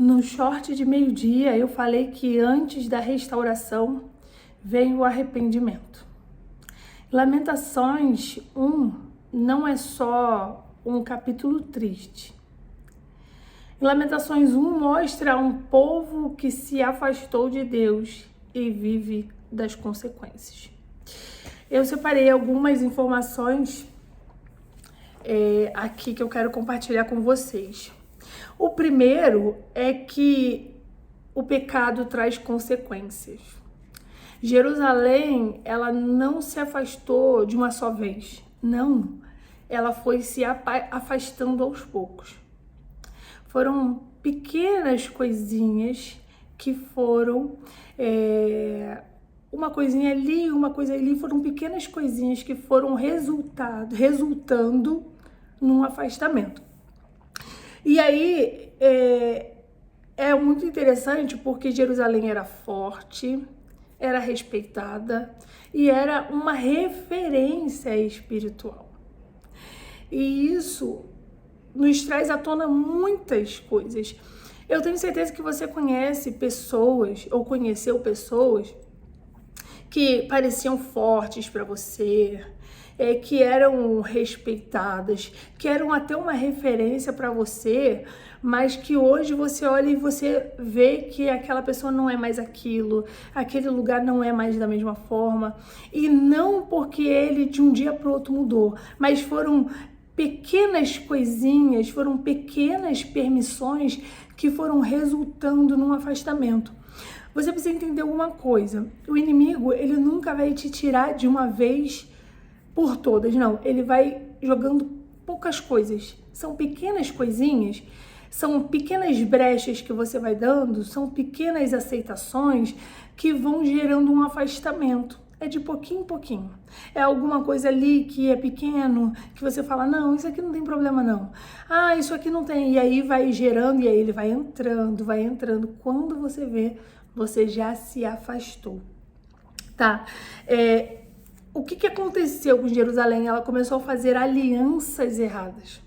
No short de meio-dia, eu falei que antes da restauração vem o arrependimento. Lamentações 1 não é só um capítulo triste. Lamentações 1 mostra um povo que se afastou de Deus e vive das consequências. Eu separei algumas informações aqui que eu quero compartilhar com vocês. O primeiro é que o pecado traz consequências. Jerusalém, ela não se afastou de uma só vez. Não, ela foi se afastando aos poucos. Foram pequenas coisinhas que foram... uma coisinha ali, uma coisa ali, foram pequenas coisinhas que foram resultando num afastamento. E aí, é muito interessante porque Jerusalém era forte, era respeitada e era uma referência espiritual. E isso nos traz à tona muitas coisas. Eu tenho certeza que você conhece pessoas, ou conheceu pessoas, que pareciam fortes para você, que eram respeitadas, que eram até uma referência para você, mas que hoje você olha e você vê que aquela pessoa não é mais aquilo, aquele lugar não é mais da mesma forma, e não porque ele de um dia para o outro mudou, mas foram pequenas coisinhas, foram pequenas permissões que foram resultando num afastamento. Você precisa entender alguma coisa. O inimigo, ele nunca vai te tirar de uma vez por todas, não. Ele vai jogando poucas coisas. São pequenas coisinhas, são pequenas brechas que você vai dando, são pequenas aceitações que vão gerando um afastamento. É de pouquinho em pouquinho. É alguma coisa ali que é pequeno, que você fala, não, isso aqui não tem problema não. Ah, isso aqui não tem. E aí vai gerando, e aí ele vai entrando, vai entrando. Quando você vê, você já se afastou, tá? O que aconteceu com Jerusalém? Ela começou a fazer alianças erradas.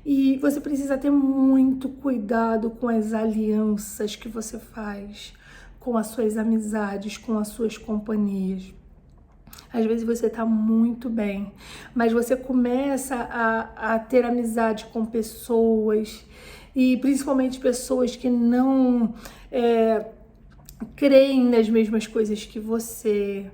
E você precisa ter muito cuidado com as alianças que você faz, com as suas amizades, com as suas companhias. Às vezes você tá muito bem, mas você começa a ter amizade com pessoas, e principalmente pessoas que não creem nas mesmas coisas que você,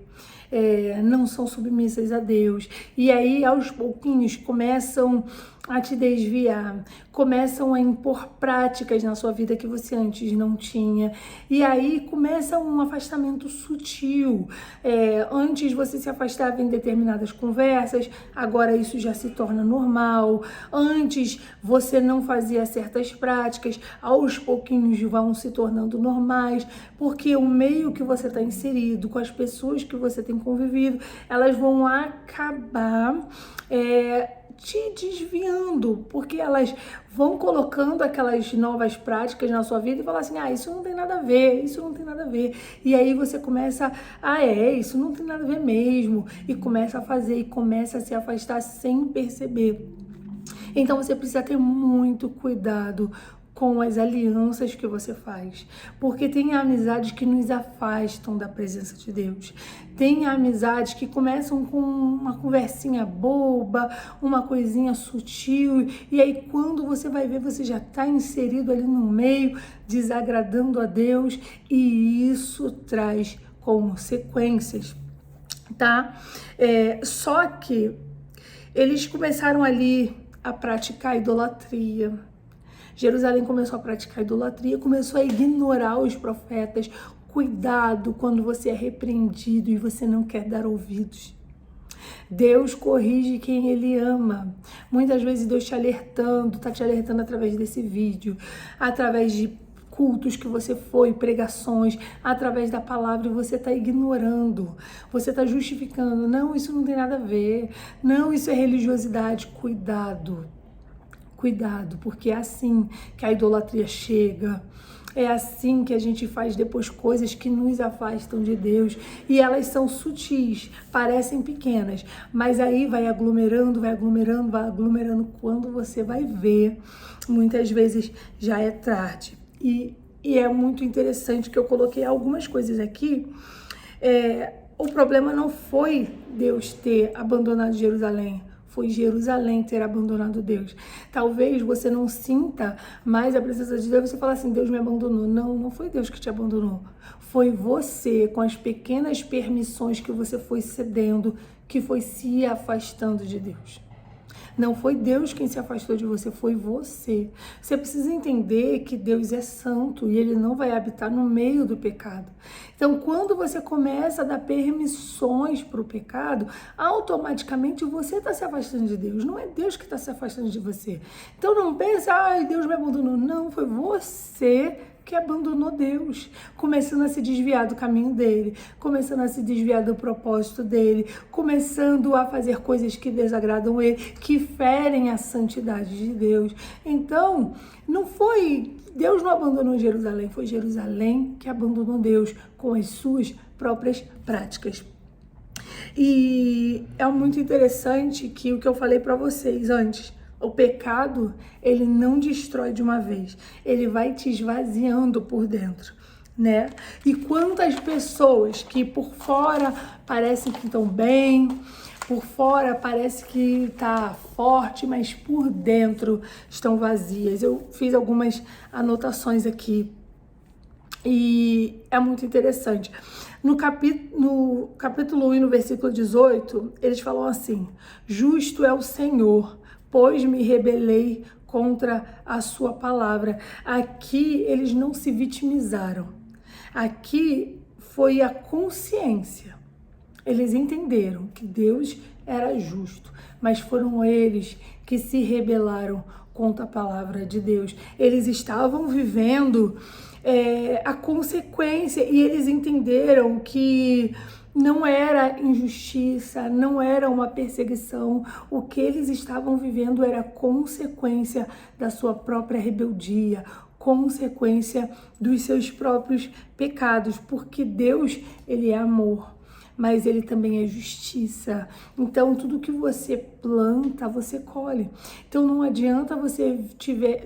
não são submissas a Deus. E aí, aos pouquinhos, começam a te desviar, começam a impor práticas na sua vida que você antes não tinha. E aí começa um afastamento sutil. Antes você se afastava em determinadas conversas, agora isso já se torna normal. Antes você não fazia certas práticas, aos pouquinhos vão se tornando normais, porque o meio que você está inserido, com as pessoas que você tem convivido, elas vão acabar te desviando, porque elas vão colocando aquelas novas práticas na sua vida e falar assim, isso não tem nada a ver, isso não tem nada a ver. E aí você começa, isso não tem nada a ver mesmo, e começa a fazer, e começa a se afastar sem perceber. Então você precisa ter muito cuidado com as alianças que você faz, porque tem amizades que nos afastam da presença de Deus, tem amizades que começam com uma conversinha boba, uma coisinha sutil, e aí quando você vai ver, você já está inserido ali no meio, desagradando a Deus, e isso traz consequências, tá? Só que eles começaram ali a praticar idolatria. Jerusalém começou a praticar idolatria, começou a ignorar os profetas. Cuidado quando você é repreendido e você não quer dar ouvidos. Deus corrige quem Ele ama. Muitas vezes Deus te alertando, tá te alertando através desse vídeo, através de cultos que você foi, pregações, através da palavra, e você está ignorando, você está justificando. Não, isso não tem nada a ver. Não, isso é religiosidade. Cuidado. Cuidado, porque é assim que a idolatria chega, é assim que a gente faz depois coisas que nos afastam de Deus, e elas são sutis, parecem pequenas, mas aí vai aglomerando, vai aglomerando, vai aglomerando, quando você vai ver, muitas vezes já é tarde. E é muito interessante que eu coloquei algumas coisas aqui. O problema não foi Deus ter abandonado Jerusalém, foi Jerusalém ter abandonado Deus. Talvez você não sinta mais a presença de Deus, você fala assim, Deus me abandonou. Não, não foi Deus que te abandonou. Foi você, com as pequenas permissões que você foi cedendo, que foi se afastando de Deus. Não foi Deus quem se afastou de você, foi você. Você precisa entender que Deus é santo e Ele não vai habitar no meio do pecado. Então, quando você começa a dar permissões para o pecado, automaticamente você está se afastando de Deus. Não é Deus que está se afastando de você. Então, não pense, Deus me abandonou. Não, foi você que abandonou Deus, começando a se desviar do caminho dele, começando a se desviar do propósito dele, começando a fazer coisas que desagradam ele, que ferem a santidade de Deus. Então, Deus não abandonou Jerusalém, foi Jerusalém que abandonou Deus com as suas próprias práticas. E é muito interessante que o que eu falei para vocês antes, o pecado, ele não destrói de uma vez, ele vai te esvaziando por dentro, né? E quantas pessoas que por fora parecem que estão bem, por fora parece que tá forte, mas por dentro estão vazias. Eu fiz algumas anotações aqui e é muito interessante. No capítulo 1, no versículo 18, eles falam assim: justo é o Senhor, pois me rebelei contra a sua palavra. Aqui eles não se vitimizaram. Aqui foi a consciência. Eles entenderam que Deus era justo, mas foram eles que se rebelaram contra a palavra de Deus. Eles estavam vivendo a consequência e eles entenderam que não era injustiça, não era uma perseguição. O que eles estavam vivendo era consequência da sua própria rebeldia, consequência dos seus próprios pecados, porque Deus, ele é amor, mas ele também é justiça. Então, tudo que você planta, você colhe. Então, não adianta você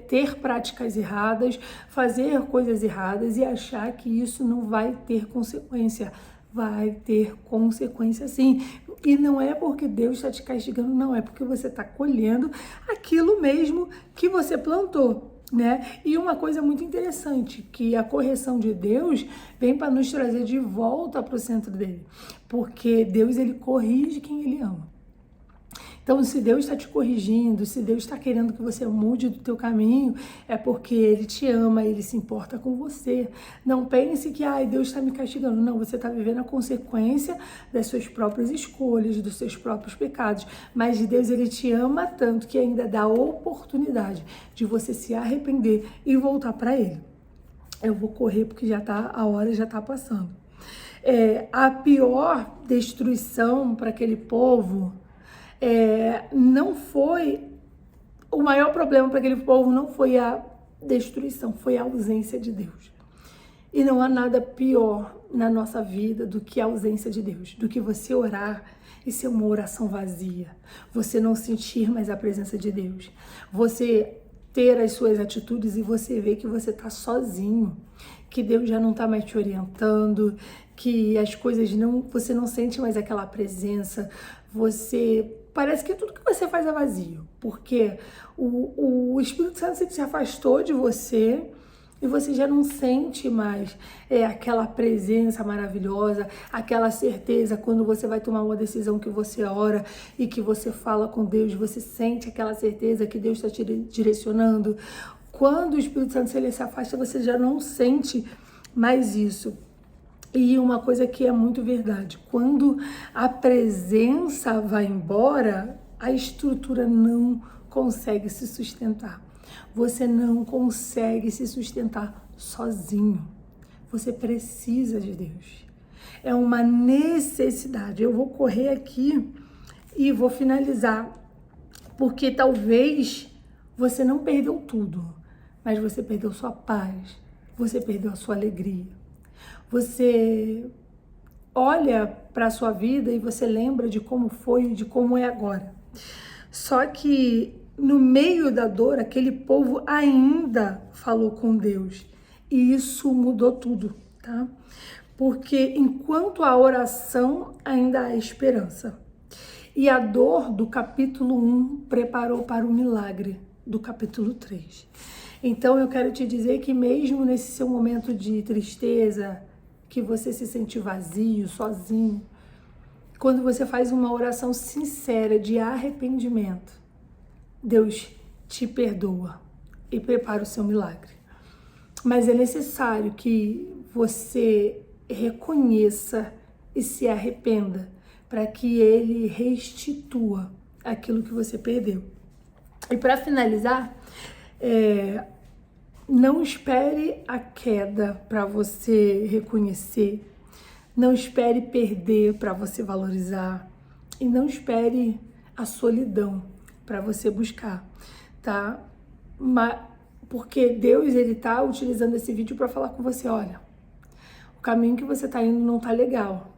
ter práticas erradas, fazer coisas erradas e achar que isso não vai ter consequência. Vai ter consequência sim. E não é porque Deus está te castigando, não. É porque você está colhendo aquilo mesmo que você plantou, né? E uma coisa muito interessante, que a correção de Deus vem para nos trazer de volta para o centro dele. Porque Deus, ele corrige quem ele ama. Então, se Deus está te corrigindo, se Deus está querendo que você mude do teu caminho, é porque Ele te ama, Ele se importa com você. Não pense que, Deus está me castigando. Não, você está vivendo a consequência das suas próprias escolhas, dos seus próprios pecados. Mas Deus, Ele te ama tanto que ainda dá a oportunidade de você se arrepender e voltar para Ele. Eu vou correr porque a hora já está passando. A pior destruição para aquele povo não foi, o maior problema para aquele povo não foi a destruição, foi a ausência de Deus. E não há nada pior na nossa vida do que a ausência de Deus, do que você orar e ser uma oração vazia, você não sentir mais a presença de Deus, você ter as suas atitudes e você ver que você está sozinho, que Deus já não está mais te orientando, que as coisas você não sente mais aquela presença, parece que tudo que você faz é vazio, porque o Espírito Santo se afastou de você e você já não sente mais aquela presença maravilhosa, aquela certeza quando você vai tomar uma decisão que você ora e que você fala com Deus, você sente aquela certeza que Deus está te direcionando. Quando o Espírito Santo ele se afasta, você já não sente mais isso. E uma coisa que é muito verdade, quando a presença vai embora, a estrutura não consegue se sustentar. Você não consegue se sustentar sozinho. Você precisa de Deus. É uma necessidade. Eu vou correr aqui e vou finalizar, porque talvez você não perdeu tudo, mas você perdeu sua paz, você perdeu a sua alegria. Você olha para a sua vida e você lembra de como foi e de como é agora. Só que no meio da dor, aquele povo ainda falou com Deus. E isso mudou tudo, tá? Porque enquanto a oração ainda há esperança. E a dor do capítulo 1 preparou para o milagre do capítulo 3. Então eu quero te dizer que mesmo nesse seu momento de tristeza, que você se sente vazio, sozinho, quando você faz uma oração sincera de arrependimento, Deus te perdoa e prepara o seu milagre. Mas é necessário que você reconheça e se arrependa para que Ele restitua aquilo que você perdeu. E para finalizar, não espere a queda para você reconhecer, não espere perder para você valorizar e não espere a solidão para você buscar, tá? Porque Deus, Ele tá utilizando esse vídeo para falar com você, olha, o caminho que você tá indo não tá legal,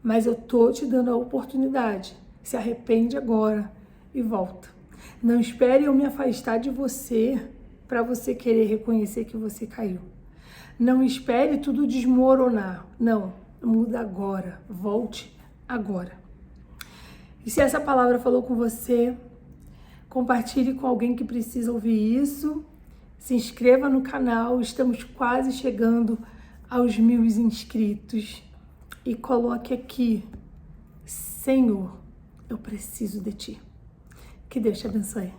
mas eu tô te dando a oportunidade, se arrepende agora e volta. Não espere eu me afastar de você para você querer reconhecer que você caiu. Não espere tudo desmoronar, não, muda agora, volte agora. E se essa palavra falou com você, compartilhe com alguém que precisa ouvir isso. Se inscreva no canal, estamos quase chegando aos 1000 inscritos. E coloque aqui, Senhor, eu preciso de Ti. Que Deus te abençoe.